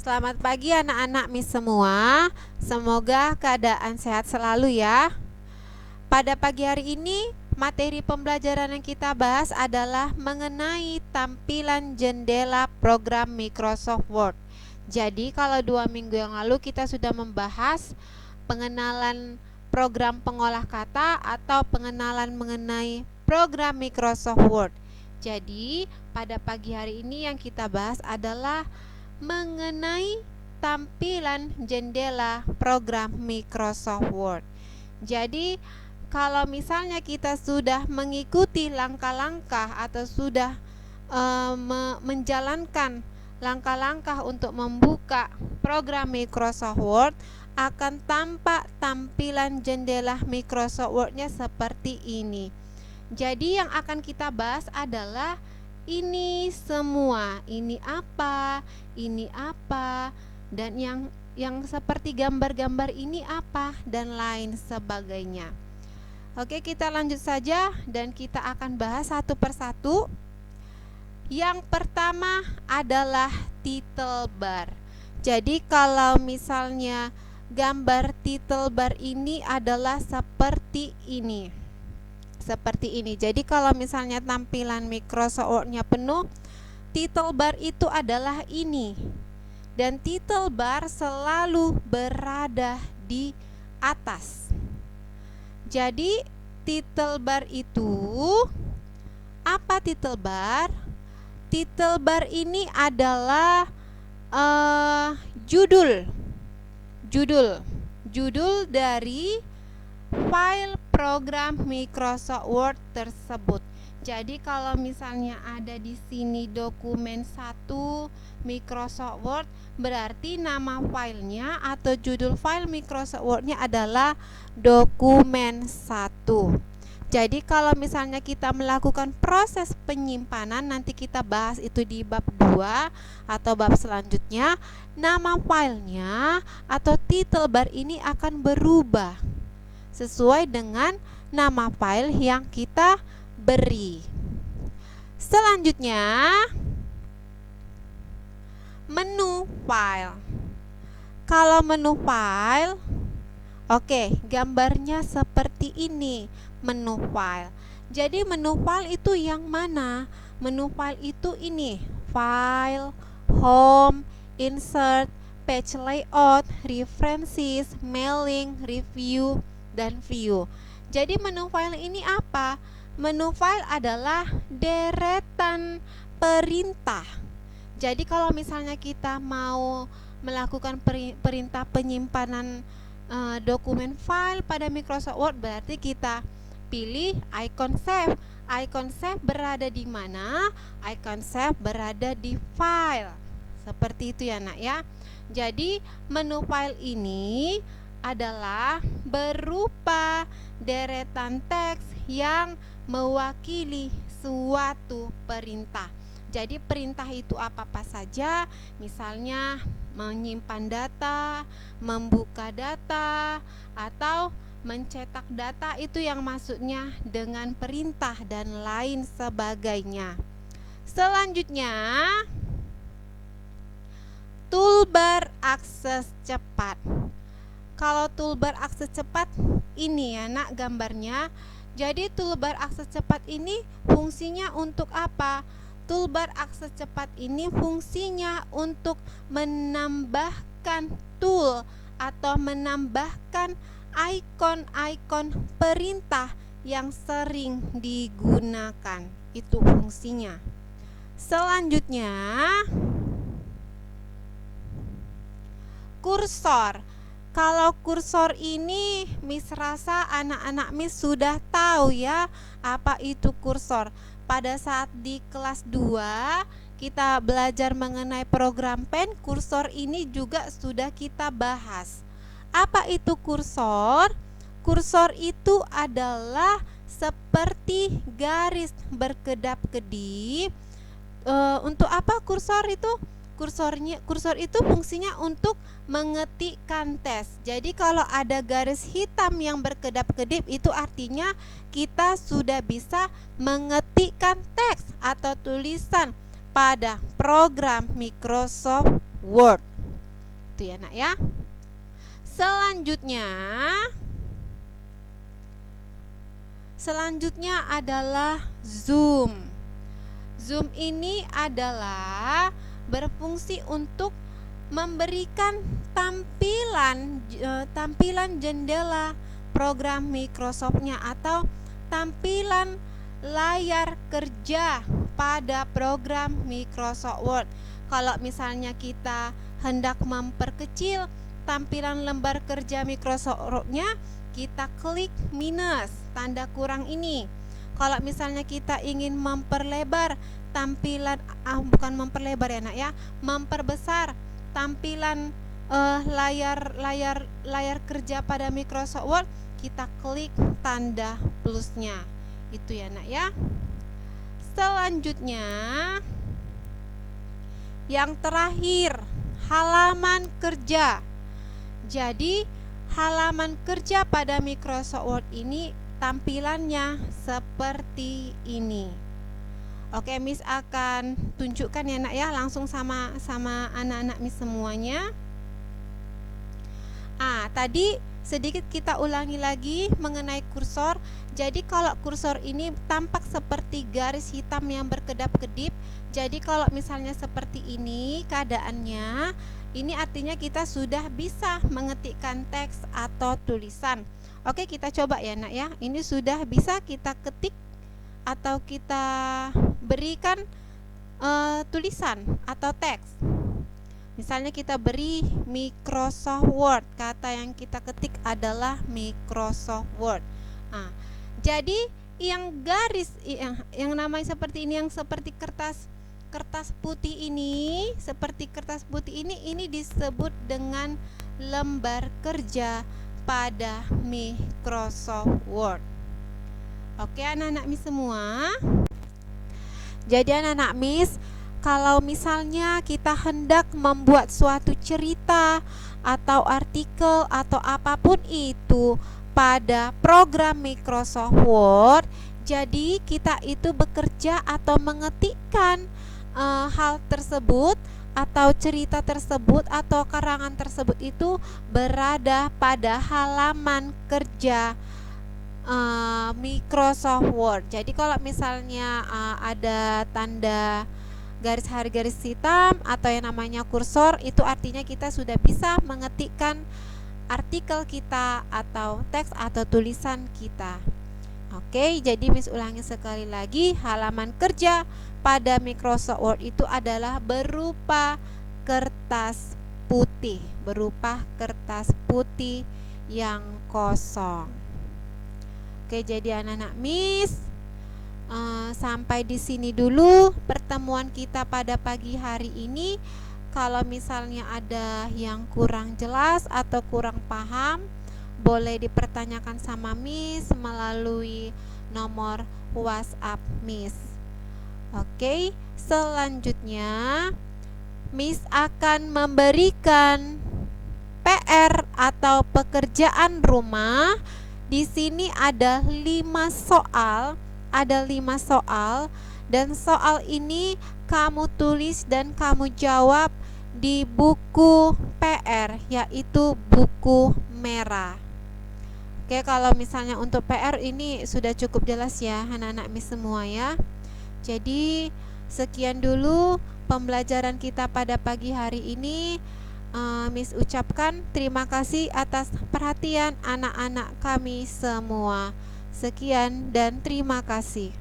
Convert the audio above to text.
Selamat pagi anak-anak Miss semua. Semoga keadaan sehat selalu ya. Pada pagi hari ini, materi pembelajaran yang kita bahas adalah mengenai tampilan jendela program Microsoft Word. Jadi kalau 2 minggu yang lalu kita sudah membahas pengenalan program pengolah kata atau pengenalan mengenai program Microsoft Word. Jadi pada pagi hari ini yang kita bahas adalah mengenai tampilan jendela program Microsoft Word. Jadi kalau misalnya kita sudah mengikuti langkah-langkah atau sudah menjalankan langkah-langkah untuk membuka program Microsoft Word, akan tampak tampilan jendela Microsoft Word-nya seperti ini. Jadi yang akan kita bahas adalah ini semua, ini apa, dan yang seperti gambar-gambar ini apa, dan lain sebagainya. Oke, kita lanjut saja dan kita akan bahas satu persatu. Yang pertama adalah title bar. Jadi kalau misalnya gambar title bar ini adalah seperti ini. Jadi kalau misalnya tampilan Microsoft Word-nya penuh, title bar itu adalah ini. Dan title bar selalu berada di atas. Jadi title bar itu apa? Title bar ini adalah judul dari file program Microsoft Word tersebut. Jadi kalau misalnya ada di sini dokumen 1 Microsoft Word, berarti nama filenya atau judul file Microsoft Word-nya adalah dokumen 1. Jadi kalau misalnya kita melakukan proses penyimpanan, nanti kita bahas itu di bab 2 atau bab selanjutnya, nama filenya atau title bar ini akan berubah sesuai dengan nama file yang kita beri. Selanjutnya, menu file. Kalau menu file, oke, gambarnya seperti ini, menu file. Jadi menu file itu yang mana? Menu file itu ini, file, home, insert, page layout, references, mailing, review, dan view. Jadi menu file ini apa? Menu file adalah deretan perintah. Jadi kalau misalnya kita mau melakukan perintah penyimpanan dokumen file pada Microsoft Word, berarti kita pilih icon save. Icon save berada di mana? Icon save berada di file. Seperti itu ya nak ya. Jadi menu file ini adalah berupa deretan teks yang mewakili suatu perintah. Jadi perintah itu apa-apa saja, misalnya menyimpan data, membuka data, atau mencetak data, itu yang maksudnya dengan perintah dan lain sebagainya. Selanjutnya, toolbar akses cepat. Kalau toolbar akses cepat ini ya nak gambarnya. Jadi toolbar akses cepat ini fungsinya untuk apa? Toolbar akses cepat ini fungsinya untuk menambahkan tool atau menambahkan icon-icon perintah yang sering digunakan. Itu fungsinya. Selanjutnya, kursor. Kalau kursor ini Miss rasa anak-anak Miss sudah tahu ya apa itu kursor. Pada saat di kelas 2 kita belajar mengenai program pen, kursor ini juga sudah kita bahas. Apa itu kursor? Kursor itu adalah seperti garis berkedap-kedip. Untuk apa kursor itu? Kursor itu fungsinya untuk mengetikkan teks. Jadi kalau ada garis hitam yang berkedap-kedip, itu artinya kita sudah bisa mengetikkan teks atau tulisan pada program Microsoft Word. Itu ya nak ya. Selanjutnya adalah Zoom. Zoom ini adalah berfungsi untuk memberikan tampilan jendela program Microsoft-nya atau tampilan layar kerja pada program Microsoft Word. Kalau misalnya kita hendak memperkecil tampilan lembar kerja Microsoft Word-nya, kita klik minus, tanda kurang ini. Kalau misalnya kita ingin memperlebar tampilan, memperbesar tampilan layar kerja pada Microsoft Word, kita klik tanda plusnya. Itu ya nak ya. Selanjutnya, yang terakhir, halaman kerja. Jadi halaman kerja pada Microsoft Word ini tampilannya seperti ini. Oke, Miss akan tunjukkan ya nak ya, langsung sama anak-anak Miss semuanya. Tadi sedikit kita ulangi lagi mengenai kursor. Jadi kalau kursor ini tampak seperti garis hitam yang berkedap-kedip. Jadi kalau misalnya seperti ini keadaannya, ini artinya kita sudah bisa mengetikkan teks atau tulisan. Oke, kita coba ya nak ya. Ini sudah bisa kita ketik atau kita berikan tulisan atau teks. Misalnya kita beri Microsoft Word, kata yang kita ketik adalah Microsoft Word. Jadi yang garis yang namanya seperti ini, yang seperti kertas putih ini, ini disebut dengan lembar kerja pada Microsoft Word. Oke anak-anak Miss semua. Jadi anak-anak Miss, kalau misalnya kita hendak membuat suatu cerita atau artikel atau apapun itu pada program Microsoft Word, jadi kita itu bekerja atau mengetikkan hal tersebut atau cerita tersebut atau karangan tersebut itu berada pada halaman kerja Microsoft Word. Jadi kalau misalnya ada tanda garis hitam atau yang namanya kursor, itu artinya kita sudah bisa mengetikkan artikel kita atau teks atau tulisan kita. Oke, jadi Miss ulangi sekali lagi, halaman kerja pada Microsoft Word itu adalah berupa kertas putih yang kosong. Oke, jadi anak-anak Miss, sampai di sini dulu pertemuan kita pada pagi hari ini. Kalau misalnya ada yang kurang jelas atau kurang paham, boleh dipertanyakan sama Miss melalui nomor WhatsApp Miss. Oke, selanjutnya Miss akan memberikan PR atau pekerjaan rumah. Di sini ada 5 soal, dan soal ini kamu tulis dan kamu jawab di buku PR, yaitu buku merah. Oke, kalau misalnya untuk PR ini sudah cukup jelas ya anak-anak Miss semua ya. Jadi sekian dulu pembelajaran kita pada pagi hari ini. Miss ucapkan terima kasih atas perhatian anak-anak kami semua. Sekian dan terima kasih.